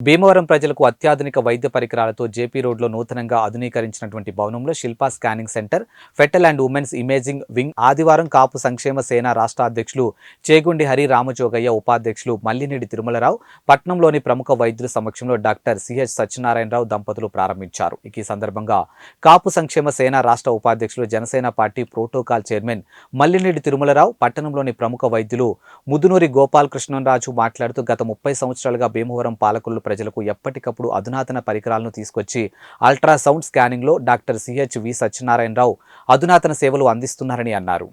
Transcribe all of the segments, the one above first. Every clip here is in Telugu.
భీమవరం ప్రజలకు అత్యాధునిక వైద్య పరికరాలతో జేపీ రోడ్లో నూతనంగా ఆధునీకరించినటువంటి భవనంలో Shilpa scanning centre, fetal and women's imaging wing ఆదివారం కాపు సంక్షేమ సేన రాష్ట్ర అధ్యక్షులు చేగుండి హరి రామజోగయ్య, ఉపాధ్యక్షులు మల్లినేడి తిరుమలరావు, పట్నంలోని ప్రముఖ వైద్యుల సమక్షంలో డాక్టర్ సిహెచ్ సత్యనారాయణరావు దంపతులు ప్రారంభించారు. ఈ సందర్భంగా కాపు సంక్షేమ సేన రాష్ట్ర ఉపాధ్యక్షులు, Janasena party protocol chairman Mallinedi Tirumalarao, పట్టణంలోని ప్రముఖ వైద్యులు ముదునూరి గోపాలకృష్ణరాజు మాట్లాడుతూ గత 30 సంవత్సరాలుగా భీమవరం పాలకులు ప్రజలకు ఎప్పటికప్పుడు అధునాతన పరికరాలను తీసుకొచ్చి అల్ట్రాసౌండ్ స్కానింగ్లో డాక్టర్ సిహెచ్ వి సత్యనారాయణరావు అధునాతన సేవలు అందిస్తున్నారని అన్నారు.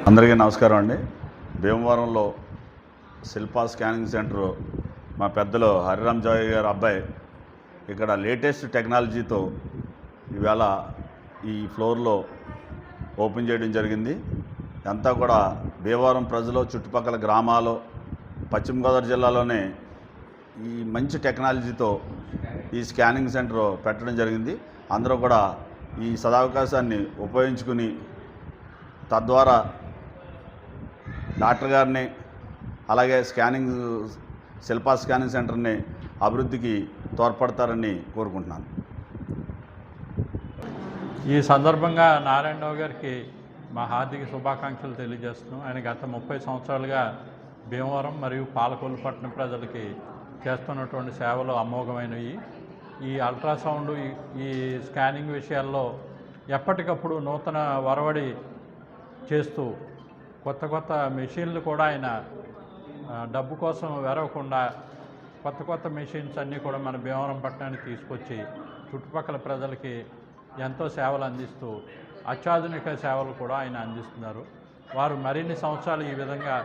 అందరికీ నమస్కారం అండి. భీమవరంలో శిల్పా స్కానింగ్ సెంటర్ మా పెద్దలు హరిరామ్ జాయ్ గారు అబ్బాయి ఇక్కడ లేటెస్ట్ టెక్నాలజీతో ఇవాళ ఈ ఫ్లోర్లో ఓపెన్ చేయడం జరిగింది. అంతా కూడా భీమవరం ప్రజలు, చుట్టుపక్కల గ్రామాలు, పశ్చిమ గోదావరి జిల్లాలోనే ఈ మంచి టెక్నాలజీతో ఈ స్కానింగ్ సెంటర్ పెట్టడం జరిగింది. అందరూ కూడా ఈ సదవకాశాన్ని ఉపయోగించుకుని తద్వారా డాక్టర్ గారిని, అలాగే శిల్పా స్కానింగ్ సెంటర్ని అభివృద్ధికి తోడ్పడతారని కోరుకుంటున్నాను. ఈ సందర్భంగా నారాయణరావు గారికి మా హార్దిక శుభాకాంక్షలు తెలియజేస్తున్నాం. ఆయన గత 30 సంవత్సరాలుగా భీమవరం మరియు పాలకొల్లు పట్టణ ప్రజలకి చేస్తున్నటువంటి సేవలు అమోఘమైనవి. ఈ అల్ట్రాసౌండ్, ఈ స్కానింగ్ విషయాల్లో ఎప్పటికప్పుడు నూతన వరవడి చేస్తూ కొత్త కొత్త మెషిన్లు కూడా ఆయన డబ్బు కోసం వెరవకుండా కొత్త మెషిన్స్ అన్నీ కూడా మన భీమవరం పట్టణానికి తీసుకొచ్చి చుట్టుపక్కల ప్రజలకి ఎంతో సేవలు అందిస్తూ అత్యాధునిక సేవలు కూడా ఆయన అందిస్తున్నారు. వారు మరిన్ని సంవత్సరాలు ఈ విధంగా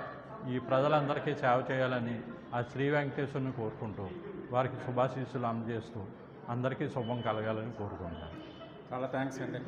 ఈ ప్రజలందరికీ సేవ చేయాలని ఆ శ్రీ వెంకటేశ్వరుని కోరుకుంటూ వారికి శుభాశీస్సులు అందజేస్తూ అందరికీ శుభం కలగాలని కోరుకుంటాను. చాలా థ్యాంక్స్ అండి.